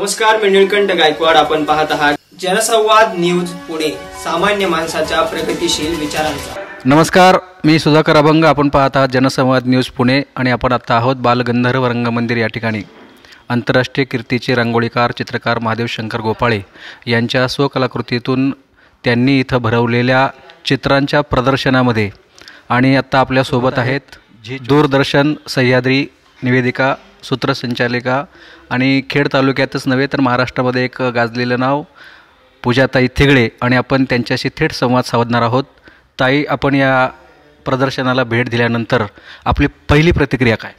नमस्कार, मी निळकंठ गायकवाड. आपण पाहत आहात जनसंवाद न्यूज पुणे, सामान्य माणसाच्या प्रगतिशील विचारांचा. नमस्कार, मी सुधाकर अभंग. आपण पाहत आहात जनसंवाद न्यूज पुणे आणि आपण आता आहोत बालगंधर्व रंगमंदिर या ठिकाणी. आंतरराष्ट्रीय कीर्तीचे रांगोळीकार चित्रकार महादेव शंकर गोपाळे यांच्या स्वकलाकृतीतून त्यांनी इथं भरवलेल्या चित्रांच्या प्रदर्शनामध्ये आणि आत्ता आपल्यासोबत आहेत दूरदर्शन सह्याद्री निवेदिका, सूत्रसंचालिका आणि खेड तालुक्यातच नव्हे तर महाराष्ट्रामध्ये एक गाजलेलं नाव पूजाताई थिगळे, आणि आपण त्यांच्याशी थेट संवाद साधणार आहोत. ताई, आपण या प्रदर्शनाला भेट दिल्यानंतर आपली पहिली प्रतिक्रिया काय?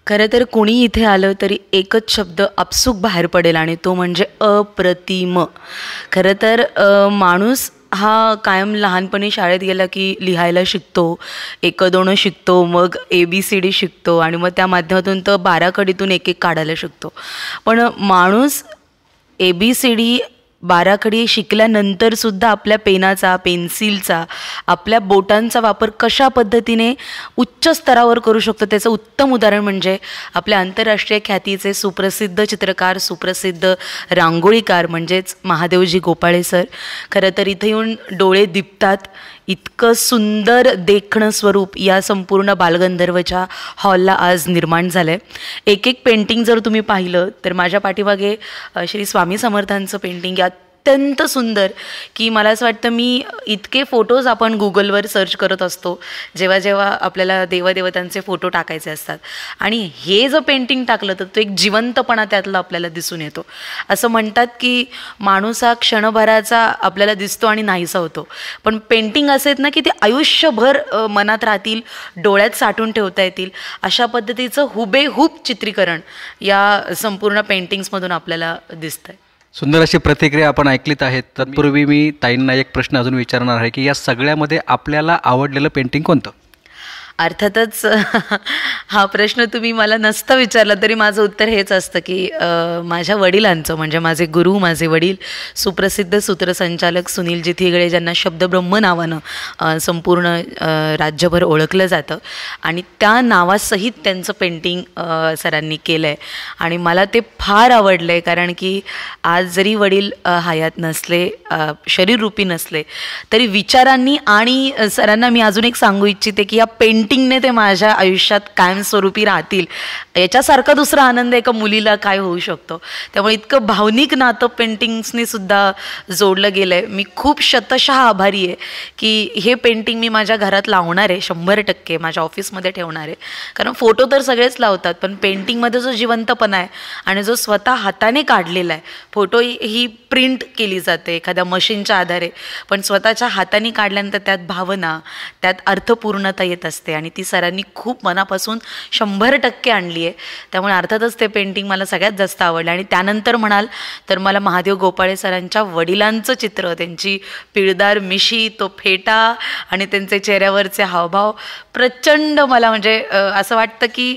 खरं तर कोणी इथे आलं तरी एकच शब्द आपसूक बाहेर पडेल आणि तो म्हणजे अप्रतिम. खरं तर माणूस हा कायम लहानपणी शाळेत गेला की लिहायला शिकतो, 1-2 शिकतो, मग ABCD शिकतो आणि मग त्या माध्यमातून तर 12 कडीतून एक काढायला शिकतो. पण माणूस ABCD 12 कडी शिकल्यानंतरसुद्धा आपल्या पेनाचा, पेन्सिलचा, आपल्या बोटांचा वापर कशा पद्धतीने उच्च स्तरावर करू शकतो त्याचं उत्तम उदाहरण म्हणजे आपल्या आंतरराष्ट्रीय ख्यातीचे सुप्रसिद्ध चित्रकार, सुप्रसिद्ध रांगोळीकार म्हणजेच महादेवजी गोपाळे सर. खरं तर इथे येऊन डोळे दिपतात. इतकं सुंदर देखणं स्वरूप या संपूर्ण बालगंधर्वच्या हॉलला आज निर्माण झालं आहे. एक पेंटिंग जर तुम्ही पाहिलं तर माझ्या पाठीमागे श्री स्वामी समर्थांचं पेंटिंग अत्यंत सुंदर, की मला असं वाटतं मी इतके फोटोज आपण गुगलवर सर्च करत असतो जेव्हा जेव्हा आपल्याला देवदेवतांचे फोटो टाकायचे असतात, आणि हे जर पेंटिंग टाकलं तर तो एक जिवंतपणा त्यातला आपल्याला दिसून येतो. असं म्हणतात की माणूस हा क्षणभराचा आपल्याला दिसतो आणि नाहीसा होतो, पण पेंटिंग असे आहेत ना की ते आयुष्यभर मनात राहतील, डोळ्यात साठवून ठेवता येतील. अशा पद्धतीचं हुबेहूब चित्रीकरण या संपूर्ण पेंटिंग्समधून आपल्याला दिसतंय. सुंदर अशी प्रतिक्रिया आपण ऐकलीत आहेत. तत्पूर्वी मी ताईंना एक प्रश्न अजून विचारणार आहे की या सगळ्यामध्ये आपल्याला आवडलेलं पेंटिंग कोणतं? अर्थातच हा प्रश्न तुम्ही मला नसता विचारला तरी माझं उत्तर हेच असतं की माझ्या वडिलांचं, म्हणजे माझे गुरु, माझे वडील सुप्रसिद्ध सूत्रसंचालक सुनीलजी थिगळे, ज्यांना शब्दब्रह्म नावानं संपूर्ण राज्यभर ओळखलं जातं, आणि त्या नावासहित त्यांचं पेंटिंग सरांनी केलं आहे आणि मला ते फार आवडलं आहे. कारण की आज जरी वडील हयात नसले, शरीररूपी नसले, तरी विचारांनी आणि सरांना मी अजून एक सांगू इच्छिते की या पेंटिंगने ते माझ्या आयुष्यात कायमस्वरूपी राहतील. याच्यासारखा दुसरा आनंद एका मुलीला काय होऊ शकतो. त्यामुळे इतकं भावनिक नातं पेंटिंग्सनी सुद्धा जोडलं गेलं आहे. मी खूप शतशः आभारी आहे की हे पेंटिंग मी माझ्या घरात लावणार आहे, 100% माझ्या ऑफिसमध्ये ठेवणार आहे. कारण फोटो तर सगळेच लावतात, पण पेंटिंगमध्ये जो जिवंतपणा आहे आणि जो स्वतः हाताने काढलेला आहे, फोटो ही प्रिंट केली जाते एखाद्या मशीनच्या आधारे, पण स्वतःच्या हाताने काढल्यानंतर त्यात भावना, त्यात अर्थपूर्णता येत असते आणि ती सरांनी खूप मनापासून 100% आणली आहे. त्यामुळे अर्थातच ते पेंटिंग मला सगळ्यात जास्त आवडलं. आणि त्यानंतर म्हणाल तर मला महादेव गोपाळे सरांच्या वडिलांचं चित्र, त्यांची पिळदार मिशी, तो फेटा आणि त्यांचे चेहऱ्यावरचे हावभाव प्रचंड मला म्हणजे असं वाटतं की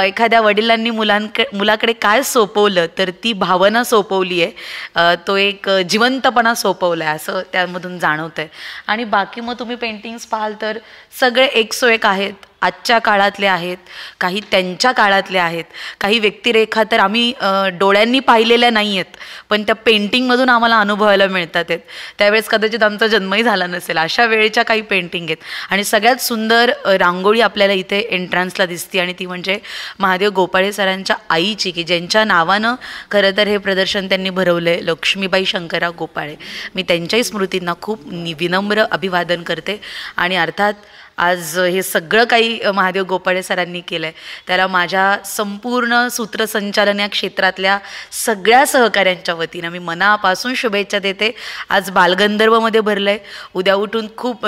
एखाद्या वडिलांनी मुलाकडे काय सोपवलं तर ती भावना सोपवली आहे, तो एक जिवंतपणा सोपवला आहे असं त्यामधून जाणवतं आहे. आणि बाकी मग तुम्ही पेंटिंग्स पाहाल तर सगळे 101 आहेत. आजच्या काळातले आहेत, काही त्यांच्या काळातले आहेत, काही व्यक्तिरेखा तर आम्ही डोळ्यांनी पाहिलेल्या नाही आहेत पण त्या पेंटिंगमधून आम्हाला अनुभवायला मिळतात आहेत. त्यावेळेस कदाचित आमचा जन्मही झाला नसेल अशा वेळेच्या काही पेंटिंग आहेत. आणि सगळ्यात सुंदर रांगोळी आपल्याला इथे एंट्रन्सला दिसते आणि ती म्हणजे महादेव गोपाळे सरांच्या आईची, की ज्यांच्या नावानं खरं तर हे प्रदर्शन त्यांनी भरवलं आहे, लक्ष्मीबाई शंकरराव गोपाळे. मी त्यांच्याही स्मृतींना खूप विनम्र अभिवादन करते. आणि अर्थात आज हे सगळं काही महादेव गोपाळे सरांनी केलं आहे त्याला माझ्या संपूर्ण सूत्रसंचालन या क्षेत्रातल्या सगळ्या सहकाऱ्यांच्या वतीनं मी मनापासून शुभेच्छा देते. आज बालगंधर्वमध्ये भरलं आहे, उद्या उठून खूप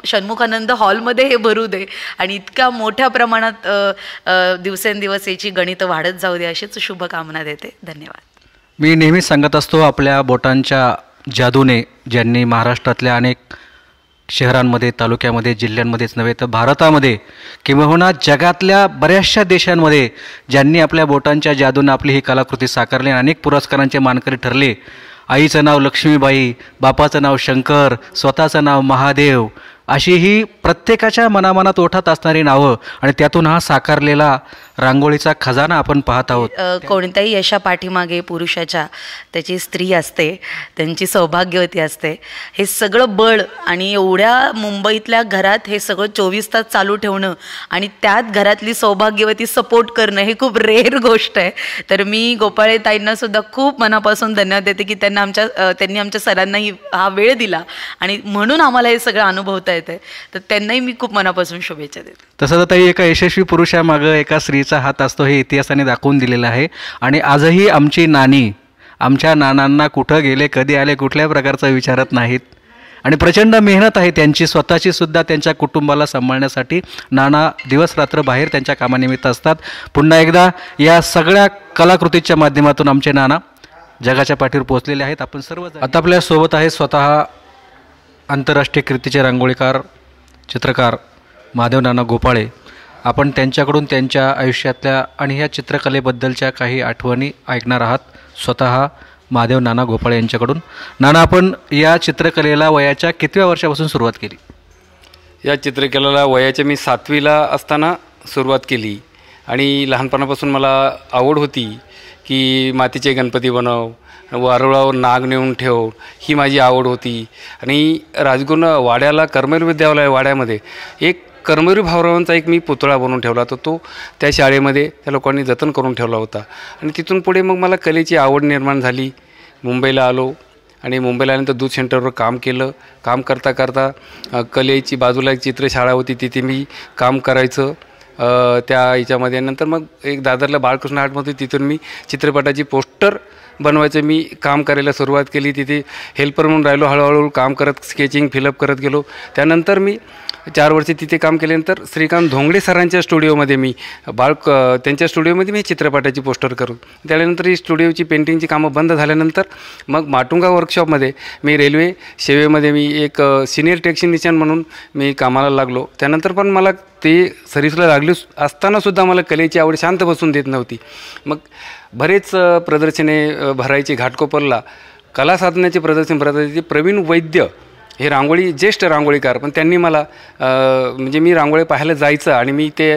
षण्मुखानंद हॉलमध्ये हे भरू दे आणि इतक्या मोठ्या प्रमाणात दिवसेंदिवस याची गणितं वाढत जाऊ दे अशीच शुभकामना देते. धन्यवाद. मी नेहमीच सांगत असतो आपल्या बोटांच्या जादूने ज्यांनी महाराष्ट्रातल्या अनेक शहरांमध्ये, तालुक्यामध्ये, जिल्ह्यांमध्येच नव्हे तर भारतामध्ये किंबहुना जगातल्या बऱ्याचशा देशांमध्ये ज्यांनी आपल्या बोटांच्या जादूने आपली ही कलाकृती साकारली, अनेक पुरस्कारांचे मानकरी ठरले. आईचं नाव लक्ष्मीबाई, बापाचं नाव शंकर, स्वतःचं नाव महादेव, अशी ही प्रत्येकाच्या मनामनात ओढत असणारी नावं आणि त्यातून हा साकारलेला रांगोळीचा खजाना आपण पाहत आहोत. कोणत्याही यशापाठीमागे पुरुषाच्या त्याची स्त्री असते, त्यांची सौभाग्यवती असते. हे सगळं बळ आणि एवढ्या मुंबईतल्या घरात हे सगळं 24 तास चालू ठेवणं आणि त्यात घरातली सौभाग्यवती सपोर्ट करणं हे खूप रेअर गोष्ट आहे. तर मी गोपाळे ताईंना सुद्धा खूप मनापासून धन्यवाद देते की त्यांनी आमच्या सरांनाही हा वेळ दिला आणि म्हणून आम्हाला हे सगळं अनुभवता येतं. तर त्यांनाही मी खूप मनापासून शुभेच्छा देते. तसं तर ताई, एका यशस्वी पुरुषामागं एका स्त्रीचा हात असतो हे इतिहासाने दाखवून दिलेलं आहे. आणि आजही आमची नानी आमच्या नानांना कुठं गेले, कधी आले, कुठल्या प्रकारचं विचारत नाहीत. आणि प्रचंड मेहनत आहे त्यांची स्वतःची सुद्धा त्यांच्या कुटुंबाला सांभाळण्यासाठी. नाना दिवस रात्र बाहेर त्यांच्या कामानिमित्त असतात. पुन्हा एकदा या सगळ्या कलाकृतीच्या माध्यमातून आमचे नाना जगाच्या पाठीवर पोहोचलेले आहेत. आपण सर्व आता आपल्यासोबत आहे स्वतः आंतरराष्ट्रीय कीर्तीचे रांगोळीकार, चित्रकार महादेव नाना गोपाळे. आपण त्यांच्याकडून त्यांच्या आयुष्यातल्या आणि ह्या चित्रकलेबद्दलच्या काही आठवणी ऐकणार आहात स्वतः महादेव नाना गोपाळे यांच्याकडून. नाना, आपण या चित्रकलेला वयाच्या कितव्या वर्षापासून सुरुवात केली? या चित्रकलेला वयाच्या मी 7वीला असताना सुरुवात केली. आणि लहानपणापासून मला आवड होती की मातीचे गणपती बनव, वारुळावर नाग नेऊन ठेव, ही माझी आवड होती. आणि राजगुरू वाड्याला कर्मवीर विद्यालय वाड्यामध्ये एक कर्मवीर भाऊरावांचा एक मी पुतळा बनवून ठेवला होता. तो त्या शाळेमध्ये त्या लोकांनी जतन करून ठेवला होता. आणि तिथून पुढे मग मला कलेची आवड निर्माण झाली. मुंबईला आलो आणि मुंबईला आल्यानंतर दूध सेंटरवर काम केलं. काम करता करता कलेची बाजूला एक चित्रशाळा होती, तिथे मी काम करायचं त्या ह्याच्यामध्ये. नंतर मग एक दादरला बाळकृष्ण आर्टमध्ये तिथून मी चित्रपटाची पोस्टर बनवायचं मी काम करायला सुरुवात केली. तिथे हेल्पर म्हणून राहिलो. हळूहळू काम करत स्केचिंग फिलअप करत गेलो. त्यानंतर मी 4 वर्षे तिथे काम केल्यानंतर श्रीकांत धोंगडे सरांच्या स्टुडिओमध्ये मी त्यांच्या स्टुडिओमध्ये मी चित्रपटाची पोस्टर करू. त्यानंतर ही स्टुडिओची पेंटिंगची कामं बंद झाल्यानंतर मग माटुंगा वर्कशॉपमध्ये मी रेल्वे सेवेमध्ये मी एक सिनियर टेक्निशियन म्हणून मी कामाला लागलो. त्यानंतर पण मला ते सर्व्हिसला लागली असतानासुद्धा मला कलेची आवड शांत बसून देत नव्हती. मग बरेच प्रदर्शने भरायची. घाटकोपरला कला साधण्याचे प्रदर्शन प्रवीण वैद्य हे ज्येष्ठ रांगोळीकार, पण त्यांनी मला म्हणजे मी रांगोळी पाहायला जायचं आणि मी ते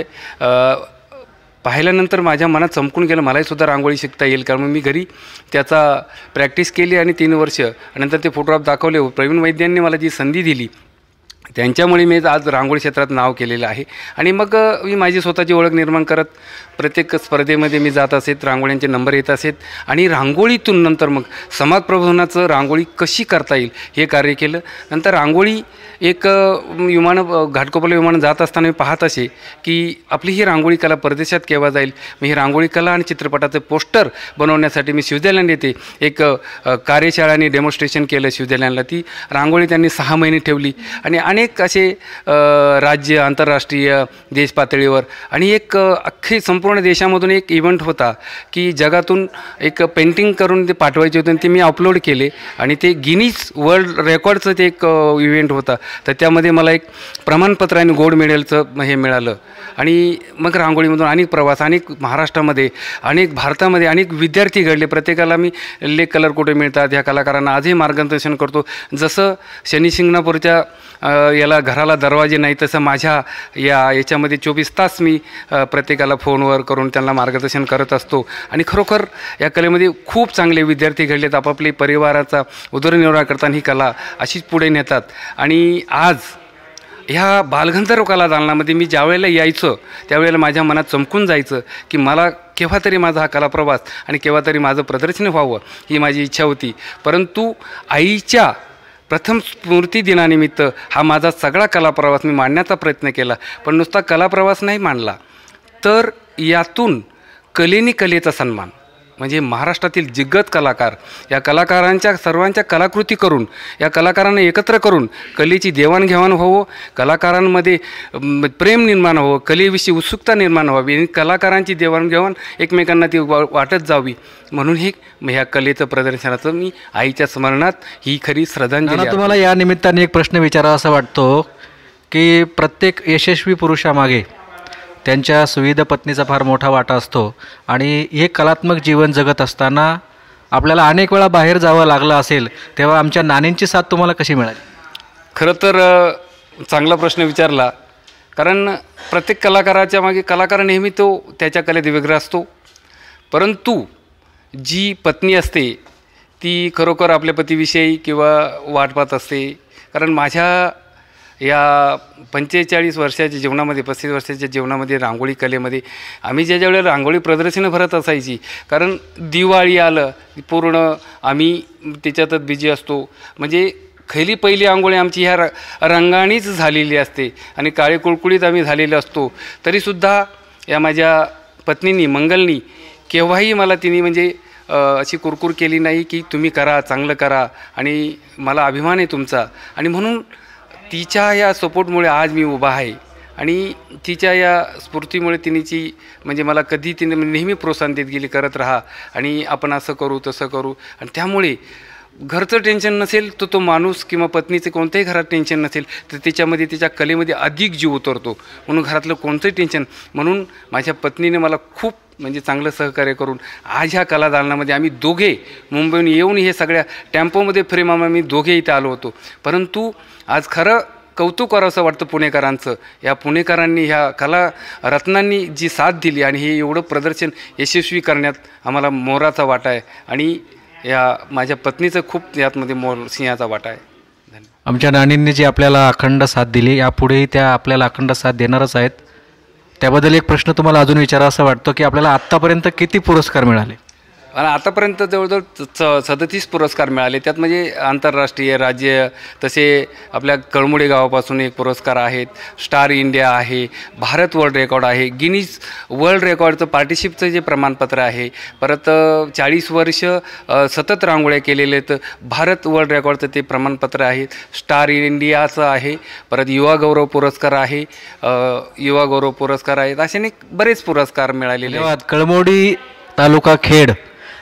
पाहिल्यानंतर माझ्या मनात चमकून गेलं मलाहीसुद्धा रांगोळी शिकता येईल. कारण मी घरी त्याचा प्रॅक्टिस केली आणि 3 वर्ष नंतर ते फोटोग्राफ दाखवले. प्रवीण वैद्यांनी मला जी संधी दिली त्यांच्यामुळे मी आज रांगोळी क्षेत्रात नाव केलेलं आहे. आणि मग मी माझी स्वतःची ओळख निर्माण करत प्रत्येक स्पर्धेमध्ये मी जात असेत, रांगोळ्यांचे नंबर येत असेत. आणि रांगोळीतून नंतर मग समाज प्रबोधनाचं रांगोळी कशी करता येईल हे कार्य केलं. नंतर रांगोळी एक घाटकोपरला विमानं जात असताना मी पाहत असे की आपली ही रांगोळी कला परदेशात केव्हा जाईल. मी ही रांगोळी कला आणि चित्रपटाचे पोस्टर बनवण्यासाठी मी स्वित्झर्लंड येथे एक कार्यशाळा आणि डेमॉन्स्ट्रेशन केलं स्वित्झर्लंडला. ती रांगोळी त्यांनी 6 महिने ठेवली आणि अनेक असे राज्य, आंतरराष्ट्रीय, देश पातळीवर आणि एक अख्खे संपूर्ण देशामधून एक इव्हेंट होता की जगातून एक पेंटिंग करून ते पाठवायचे होते. ते मी अपलोड केले आणि ते गिनीज वर्ल्ड रेकॉर्डचं ते एक इव्हेंट होता. तर त्यामध्ये मला एक प्रमाणपत्र आणि गोल्ड मेडलचं हे मिळालं. आणि मग रांगोळीमधून अनेक प्रवास, अनेक महाराष्ट्रामध्ये, अनेक भारतामध्ये अनेक विद्यार्थी घडले. प्रत्येकाला मी लेख कलर कुठे मिळतात ह्या कलाकारांना आजही मार्गदर्शन करतो. जसं शनी शिंगणापूरच्या याला घराला दरवाजे नाही तसं माझ्या याच्यामध्ये 24 तास मी प्रत्येकाला फोनवर करून त्यांना मार्गदर्शन करत असतो. आणि खरोखर या कलेमध्ये खूप चांगले विद्यार्थी घडलेत. आपापले परिवाराचा उदरनिर्वाह करताना ही कला अशीच पुढे नेतात. आणि आज ह्या बालगंधर्व कला दालनामध्ये मी ज्यावेळेला यायचं त्यावेळेला माझ्या मनात चमकून जायचं की मला केव्हा तरी माझा हा कलाप्रवास आणि केव्हा तरी माझं प्रदर्शन व्हावं ही माझी इच्छा होती. परंतु आईच्या प्रथम स्मृतिदिनानिमित्त हा माझा सगळा कलाप्रवास मी मांडण्याचा प्रयत्न केला. पण नुसता कलाप्रवास नाही मांडला तर यातून कलेचा सन्मान म्हणजे महाराष्ट्रातील दिग्गज कलाकार या कलाकारांच्या सर्वांच्या कलाकृती करून या कलाकारांना एकत्र करून कलेची देवाणघेवाण व्हावं, कलाकारांमध्ये प्रेम निर्माण व्हावं, कलेविषयी उत्सुकता निर्माण व्हावी आणि कलाकारांची देवाणघेवाण एकमेकांना ती वाटत जावी म्हणून ह्या कलेचं प्रदर्शनाचं मी आईच्या स्मरणात ही खरी श्रद्धांजली. तुम्हाला या निमित्ताने एक प्रश्न विचारावा असा वाटतो की प्रत्येक यशस्वी पुरुषामागे त्यांच्या सुविध पत्नीचा फार मोठा वाटा असतो आणि हे कलात्मक जीवन जगत असताना आपल्याला अनेक वेळा बाहेर जावं लागलं असेल तेव्हा आमच्या नानींची साथ तुम्हाला कशी मिळाली? खरं तर चांगला प्रश्न विचारला. कारण प्रत्येक कलाकाराच्या मागे कलाकार नेहमी तो त्याच्या कलेत वेगळा असतो, परंतु जी पत्नी असते ती खरोखर आपल्या पतीविषयी किंवा वाट पाहत असते. कारण माझ्या या 45 वर्षाच्या जीवनामध्ये 35 वर्षाच्या जीवनामध्ये रांगोळी कलेमध्ये आम्ही ज्या वेळेला रांगोळी प्रदर्शनं भरत असायची, कारण दिवाळी आलं पूर्ण आम्ही त्याच्यातच बिझी असतो. म्हणजे पहिली आंघोळी आमची ह्या रंगानेच झालेली असते आणि काळे कुळकुळीत आम्ही झालेले असतो. तरीसुद्धा या माझ्या पत्नीनी मंगलनी केव्हाही मला तिने म्हणजे अशी कुरकुर केली नाही की तुम्ही करा, चांगलं करा आणि मला अभिमान आहे तुमचा. आणि म्हणून तिच्या या सपोर्टमुळे आज मी उभा आहे आणि तिच्या या स्फूर्तीमुळे तिनेची म्हणजे मला कधी तिने नेहमी प्रोत्साहन देत गेली, करत राहा आणि आपण असं करू तसं करू. आणि त्यामुळे घरचं टेन्शन नसेल तर तो माणूस किंवा पत्नीचं कोणत्याही घरात टेन्शन नसेल तर त्याच्यामध्ये तिच्या कलेमध्ये अधिक जीव उतरतो. म्हणून घरातलं कोणतंही टेन्शन, म्हणून माझ्या पत्नीने मला खूप म्हणजे चांगलं सहकार्य करून आज ह्या कलादालनामध्ये आम्ही दोघे मुंबईहून येऊन हे सगळ्या टेम्पोमध्ये फ्रेम आम्ही दोघे इथे आलो होतो. परंतु आज खरं कौतुक करावं असं वाटतं पुणेकरांचं. या पुणेकरांनी ह्या कला रत्नांनी जी साथ दिली आणि हे एवढं प्रदर्शन यशस्वी करण्यात आम्हाला मोलाचा वाटा आहे आणि या माझ्या पत्नीचं खूप यातमध्ये सिंहाचा वाटा आहे. धन्यवाद. आमच्या नानींनी जी आपल्याला अखंड साथ दिली, यापुढेही त्या आपल्याला अखंड साथ देणारच आहेत. त्याबद्दल एक प्रश्न तुम्हाला अजून विचारावा असं वाटतो की आपल्याला आत्तापर्यंत किती पुरस्कार मिळाले? आणि आतापर्यंत जवळजवळ 37 पुरस्कार मिळाले. त्यात म्हणजे आंतरराष्ट्रीय, राज्य, तसे आपल्या कळमुडे गावापासून एक पुरस्कार आहेत, स्टार इंडिया आहे, भारत वर्ल्ड रेकॉर्ड आहे, गिनीज वर्ल्ड रेकॉर्डचं पार्टिशिपचं जे प्रमाणपत्र आहे, परत 40 वर्ष सतत रांगोळ्या केलेले आहेत भारत वर्ल्ड रेकॉर्डचं ते प्रमाणपत्र आहे, स्टार इंडियाचं आहे, परत युवा गौरव पुरस्कार आहे, युवा गौरव पुरस्कार आहेत. असे बरेच पुरस्कार मिळालेले आहेत. कळमोडी तालुका खेड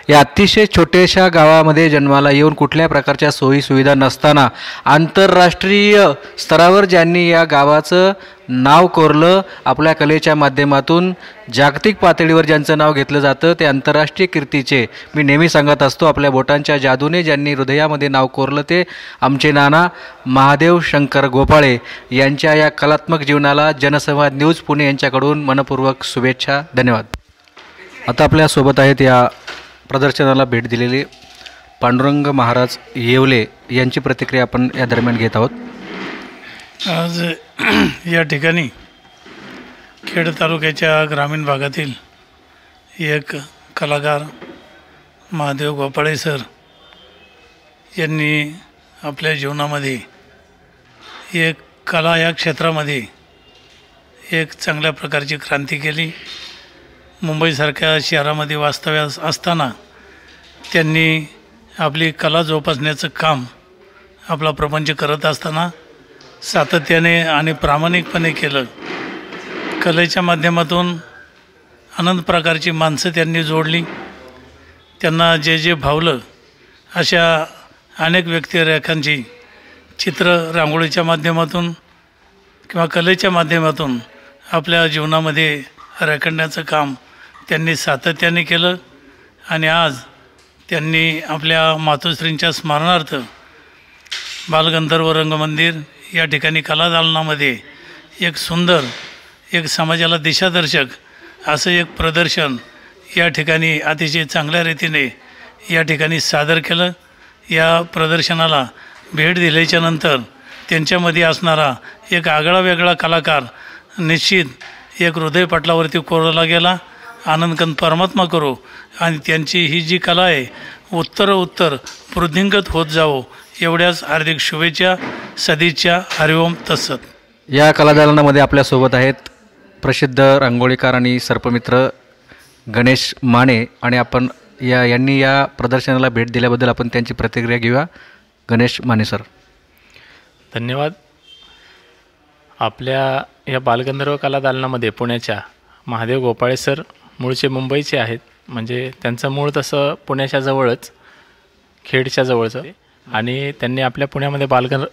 या अतिशय छोट्याशा गावामध्ये जन्माला येऊन कुठल्या प्रकारच्या सोयीसुविधा नसताना आंतरराष्ट्रीय स्तरावर ज्यांनी या गावाचं नाव कोरलं, आपल्या कलेच्या माध्यमातून जागतिक पातळीवर ज्यांचं नाव घेतलं जातं ते आंतरराष्ट्रीय कीर्तीचे, मी नेहमी सांगत असतो, आपल्या बोटांच्या जादूने ज्यांनी हृदयामध्ये नाव कोरलं ते आमचे नाना महादेव शंकर गोपाळे यांच्या या कलात्मक जीवनाला जनसंवाद न्यूज पुणे यांच्याकडून मनपूर्वक शुभेच्छा. धन्यवाद. आता आपल्यासोबत आहेत या प्रदर्शनाला भेट दिलेले पांडुरंग महाराज येवले यांची प्रतिक्रिया आपण या दरम्यान घेत आहोत. आज या ठिकाणी खेड तालुक्याच्या ग्रामीण भागातील एक कलाकार महादेव गोपाळे सर यांनी आपल्या जीवनामध्ये एक कला या क्षेत्रामध्ये एक चांगल्या प्रकारची क्रांती केली. मुंबईसारख्या शहरामध्ये वास्तव्यास असताना त्यांनी आपली कला जोपासण्याचं काम आपला प्रपंच करत असताना सातत्याने आणि प्रामाणिकपणे केलं. कलेच्या माध्यमातून अनंत प्रकारची माणसं त्यांनी जोडली. त्यांना जे जे भावलं अशा अनेक व्यक्तिरेखांची चित्र रांगोळीच्या माध्यमातून किंवा कलेच्या माध्यमातून आपल्या जीवनामध्ये रेखाटण्याचं काम त्यांनी सातत्याने केलं. आणि आज त्यांनी आपल्या मातोश्रींच्या स्मरणार्थ बालगंधर्व रंगमंदिर या ठिकाणी कलादालनामध्ये एक सुंदर, एक समाजाला दिशादर्शक असं एक प्रदर्शन या ठिकाणी अतिशय चांगल्या रीतीने या ठिकाणी सादर केलं. या प्रदर्शनाला भेट दिल्याच्यानंतर त्यांच्यामध्ये असणारा एक आगळा वेगळा कलाकार निश्चित एक हृदयपटलावरती कोरला गेला. आनंदकंद परमात्मा करो आणि त्यांची ही जी कला आहे उत्तर वृद्धिंगत होत जावो एवढ्याच हार्दिक शुभेच्छा, सदिच्छा. हरिओम तत्सत. या कलादालनामध्ये आपल्यासोबत आहेत प्रसिद्ध रांगोळीकार आणि सर्पमित्र गणेश माने आणि आपण यांनी या प्रदर्शनाला भेट दिल्याबद्दल आपण त्यांची प्रतिक्रिया घेऊया. गणेश माने सर. धन्यवाद. आपल्या या बालगंधर्व कलादालनामध्ये पुण्याच्या महादेव गोपाळे सर मूळचे मुंबईचे आहेत, म्हणजे त्यांचं मूळ तसं पुण्याच्या जवळच, खेडच्या जवळचं, आणि त्यांनी आपल्या पुण्यामध्ये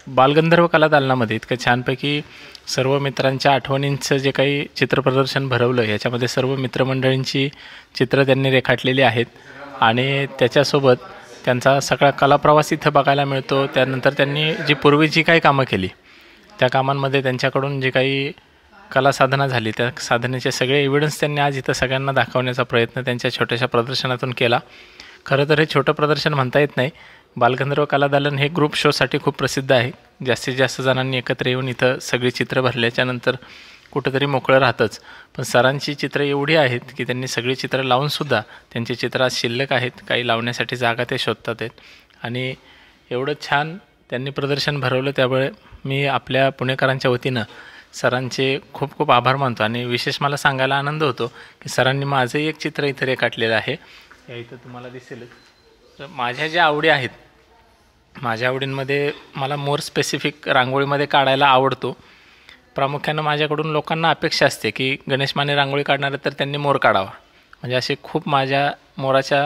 बालगंधर्व कलादालनामध्ये इतकं छानपैकी सर्व मित्रांच्या आठवणींचं जे काही चित्रप्रदर्शन भरवलं, याच्यामध्ये सर्व मित्रमंडळींची चित्रं त्यांनी रेखाटलेली आहेत आणि त्याच्यासोबत त्यांचा सगळा कलाप्रवास इथं बघायला मिळतो. त्यानंतर त्यांनी जी पूर्वी जी काही कामं केली त्या कामांमध्ये त्यांच्याकडून जे काही कला साधना झाली, त्या साधनेचे सगळे एव्हिडन्स त्यांनी आज इथं सगळ्यांना दाखवण्याचा प्रयत्न त्यांच्या छोट्याशा प्रदर्शनातून केला. खरं तर हे छोटं प्रदर्शन म्हणता येत नाही. बालगंधर्व कला दालन हे ग्रुप शोसाठी खूप प्रसिद्ध आहे. जास्तीत जास्त जणांनी एकत्र येऊन इथं सगळी चित्रं भरल्याच्यानंतर कुठंतरी मोकळं राहतंच. पण सरांची चित्रं एवढी आहेत की त्यांनी सगळी चित्रं लावूनसुद्धा त्यांची चित्रं आज शिल्लक आहेत. काही लावण्यासाठी जागा ते शोधतात आहेत आणि एवढं छान त्यांनी प्रदर्शन भरवलं. त्यामुळे मी आपल्या पुणेकरांच्या वतीनं सरांचे खूप खूप आभार मानतो. आणि विशेष मला सांगायला आनंद होतो की सरांनी माझंही एक चित्र इथं रेखाटलेलं आहे. या इथं तुम्हाला दिसेलच. तर माझ्या ज्या आवडी आहेत, माझ्या आवडींमध्ये मला मोर स्पेसिफिक रांगोळीमध्ये काढायला आवडतो. प्रामुख्यानं माझ्याकडून लोकांना अपेक्षा असते की गणेश माने रांगोळी काढणार तर त्यांनी मोर काढावा. म्हणजे असे खूप माझ्या मोराच्या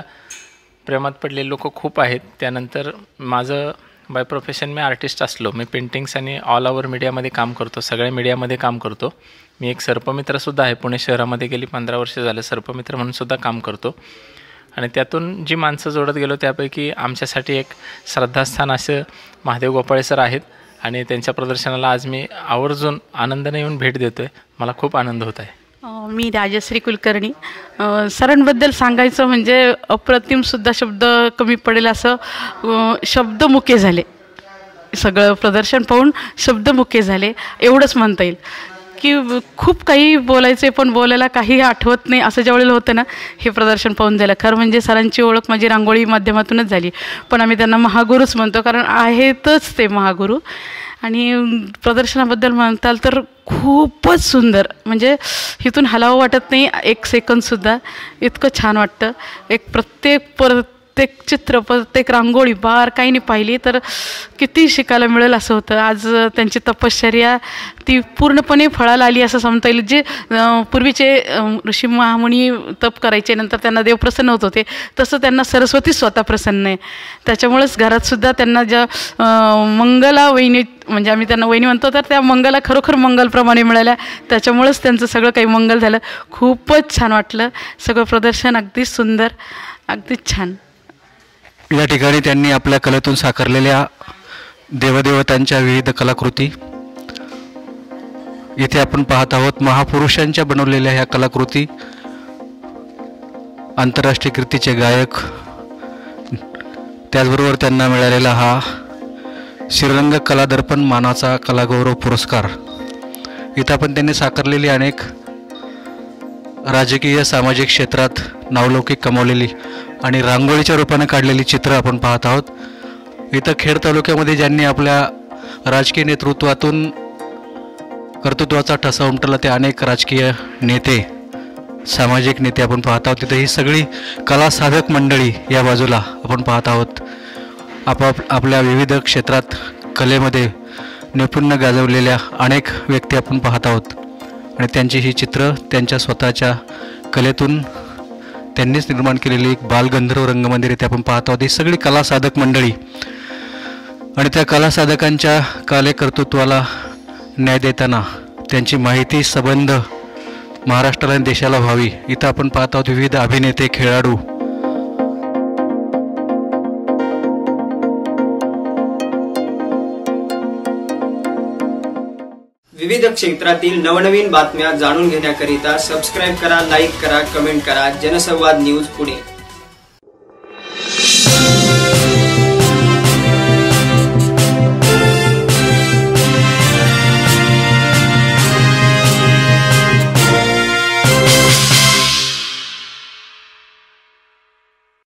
प्रेमात पडलेले लोक खूप आहेत. त्यानंतर माझं बाय प्रोफेशन मी आर्टिस्ट असलो, मी पेंटिंग्स आणि ऑल ओव्हर मीडियामध्ये काम करतो, सगळ्या मीडियामध्ये काम करतो. मी एक सर्पमित्रसुद्धा आहे. पुणे शहरामध्ये गेली 15 वर्ष झालं सर्पमित्र म्हणूनसुद्धा काम करतो. आणि त्यातून जी माणसं जोडत गेलो त्यापैकी आमच्यासाठी एक श्रद्धास्थान असं महादेव गोपाळे सर आहेत. आणि त्यांच्या प्रदर्शनाला आज मी आवर्जून आनंदाने येऊन भेट देतो आहे. मला खूप आनंद होत आहे. मी राजश्री कुलकर्णी. सरांबद्दल सांगायचं म्हणजे अप्रतिमसुद्धा शब्द कमी पडेल असं शब्दमुके झाले. सगळं प्रदर्शन पाहून शब्दमुके झाले एवढंच म्हणता येईल की खूप काही बोलायचे पण बोलायला काही आठवत नाही असं ज्यावेळेला होतं ना, हे प्रदर्शन पाहून झालं. खरं म्हणजे सरांची ओळख माझी रांगोळी माध्यमातूनच झाली. पण आम्ही त्यांना महागुरूच म्हणतो कारण आहेतच ते महागुरू. आणि प्रदर्शनाबद्दल म्हणताल तर खूपच सुंदर, म्हणजे इथून हलावं वाटत नाही एक सेकंदसुद्धा. इतकं छान वाटतं. एक प्रत्येक चित्र, प्रत्येक रांगोळी बारकाईने पाहिली तर किती शिकायला मिळेल असं होतं. आज त्यांची तपश्चर्या ती पूर्णपणे फळाला आली असं समजता येईल. जे पूर्वीचे ऋषी महामुनी तप करायचे, नंतर त्यांना देव प्रसन्न होत होते, तसं त्यांना सरस्वती स्वतः प्रसन्न आहे. त्याच्यामुळेच घरातसुद्धा त्यांना ज्या मंगला वहिनी, म्हणजे आम्ही त्यांना वहिनी म्हणतो, तर त्या मंगला खरोखर मंगलप्रमाणे मिळाल्या. त्याच्यामुळेच त्यांचं सगळं काही मंगल झालं. खूपच छान वाटलं. सगळं प्रदर्शन अगदी सुंदर, अगदीच छान. या ठिकाणी त्यांनी आपल्या कलेतून साकारलेल्या देवदेवतांच्या विविध कलाकृती इथे आपण पाहत आहोत. महापुरुषांच्या बनवलेल्या ह्या कलाकृती, आंतरराष्ट्रीय कीर्तीचे गायक, त्याचबरोबर त्यांना मिळालेला हा श्रीरंग कलादर्पण मानाचा कलागौरव पुरस्कार. इथं आपण त्यांनी साकारलेली अनेक राजकीय सामाजिक क्षेत्रात नावलौकिक कमावलेली आणि रांगोळीच्या रूपाने काढलेली चित्र आपण पाहत आहोत. इथं खेड तालुक्यामध्ये ज्यांनी आपल्या राजकीय नेतृत्वातून कर्तृत्वाचा ठसा उमटला ते अनेक राजकीय नेते, सामाजिक नेते आपण पाहत आहोत. तिथं ही सगळी कला साधक मंडळी या बाजूला आपण पाहत आहोत. आपल्या विविध क्षेत्रात कलेमध्ये नैपुण्य गाजवलेल्या अनेक व्यक्ती आपण पाहत आहोत. आणि त्यांची ही चित्र त्यांच्या स्वतःच्या कलेतून त्यांनीच निर्माण केलेली एक बालगंधर्व रंगमंदिर इथे आपण पाहत आहोत. ही सगळी कला साधक मंडळी आणि त्या कला साधकांच्या कार्यकर्तृत्वाला न्याय देताना त्यांची माहिती संबंध महाराष्ट्राला आणि देशाला व्हावी. इथं आपण पाहत आहोत विविध अभिनेते, खेळाडू. विविध क्षेत्रातील नवनवीन बातम्या जाणून घेण्याकरिता सबस्क्राईब करा, लाईक करा, कमेंट करा. जनसंवाद न्यूज पुणे.